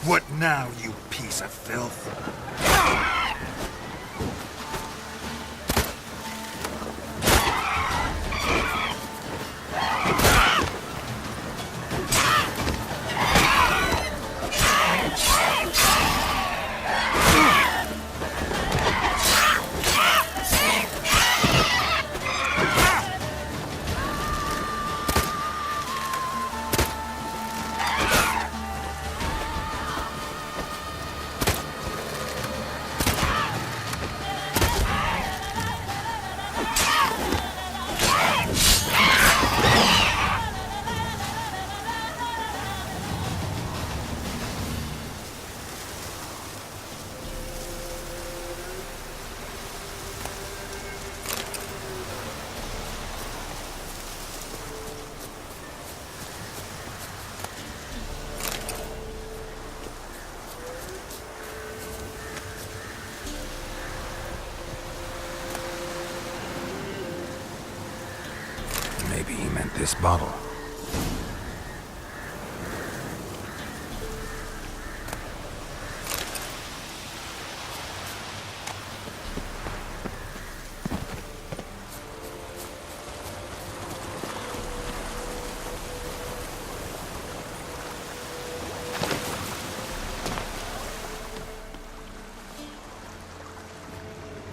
What now, you piece of filth? Maybe he meant this bottle.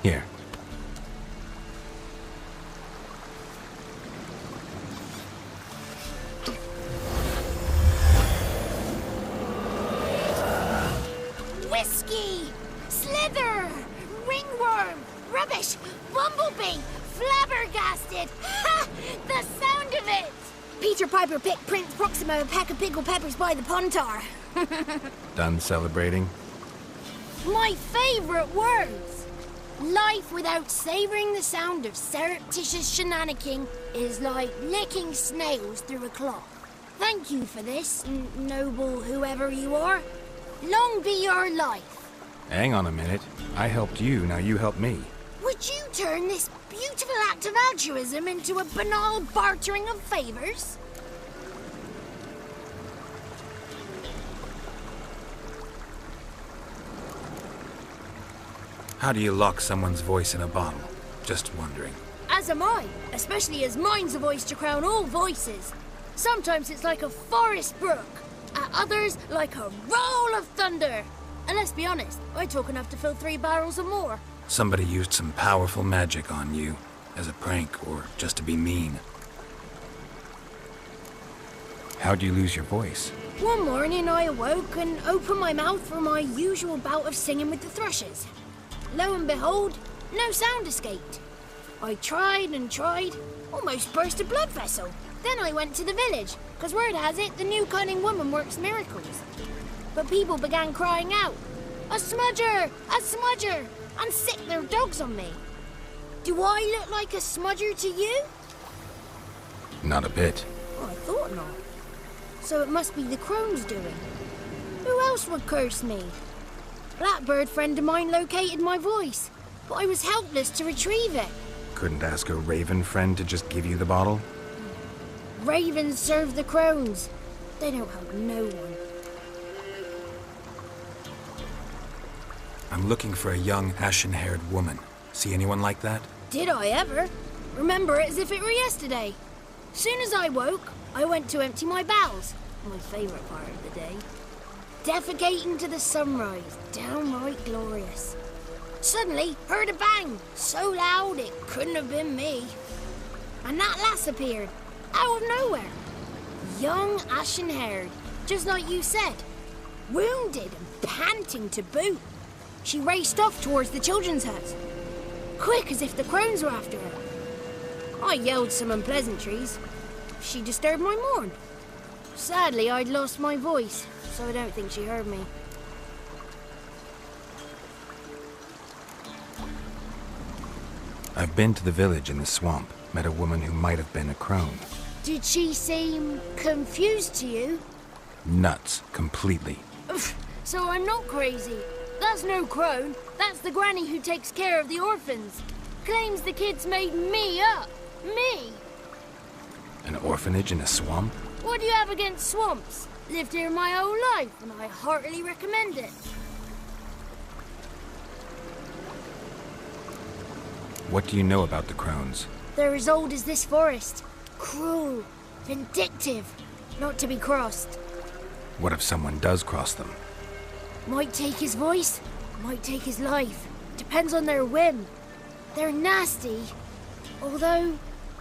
Here. Whiskey! Slither! Ringworm! Rubbish! Bumblebee! Flabbergasted! Ha! The sound of it! Peter Piper picked Prince Proximo a pack of pickled peppers by the Pontar. Done celebrating? My favourite words! Life without savouring the sound of surreptitious shenanigans is like licking snails through a cloth. Thank you for this, noble whoever you are. Long be your life. Hang on a minute. I helped you, now you help me. Would you turn this beautiful act of altruism into a banal bartering of favours? How do you lock someone's voice in a bottle? Just wondering. As am I, especially as mine's a voice to crown all voices. Sometimes it's like a forest brook, at others like a roll of thunder. And let's be honest, I talk enough to fill 3 barrels or more. Somebody used some powerful magic on you, as a prank or just to be mean. How'd you lose your voice? One morning I awoke and opened my mouth for my usual bout of singing with the thrushes. Lo and behold, no sound escaped. I tried and tried, almost burst a blood vessel. Then I went to the village, because word has it the new cunning woman works miracles. But people began crying out, "A smudger! A smudger!" and sick their dogs on me. Do I look like a smudger to you? Not a bit. Oh, I thought not. So it must be the crone's doing. Who else would curse me? Blackbird friend of mine located my voice, but I was helpless to retrieve it. Couldn't ask a raven friend to just give you the bottle? Ravens serve the crones. They don't help no one. I'm looking for a young, ashen-haired woman. See anyone like that? Did I ever? Remember it as if it were yesterday. Soon as I woke, I went to empty my bowels. My favourite part of the day. Defecating to the sunrise, downright glorious. Suddenly, heard a bang, so loud it couldn't have been me. And that lass appeared, out of nowhere. Young, ashen-haired, just like you said. Wounded and panting to boot. She raced off towards the children's hut. Quick as if the crones were after her. I yelled some unpleasantries. She disturbed my morn. Sadly, I'd lost my voice, so I don't think she heard me. I've been to the village in the swamp. Met a woman who might have been a crone. Did she seem confused to you? Nuts. Completely. So I'm not crazy. That's no crone. That's the granny who takes care of the orphans. Claims the kids made me up. Me! An orphanage in a swamp? What do you have against swamps? Lived here my whole life, and I heartily recommend it. What do you know about the crones? They're as old as this forest. Cruel, vindictive, not to be crossed. What if someone does cross them? Might take his voice, might take his life. Depends on their whim. They're nasty, although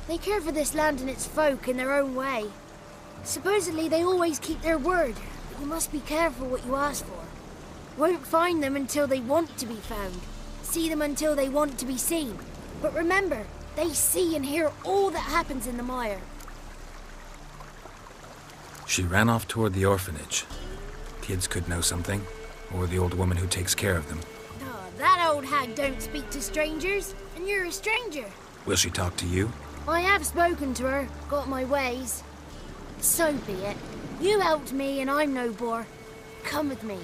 they care for this land and its folk in their own way. Supposedly they always keep their word, but you must be careful what you ask for. Won't find them until they want to be found. See them until they want to be seen. But remember, they see and hear all that happens in the mire. She ran off toward the orphanage. Kids could know something, or the old woman who takes care of them. Oh, that old hag don't speak to strangers, and you're a stranger. Will she talk to you? I have spoken to her, got my ways. So be it. You helped me and I'm no bore. Come with me.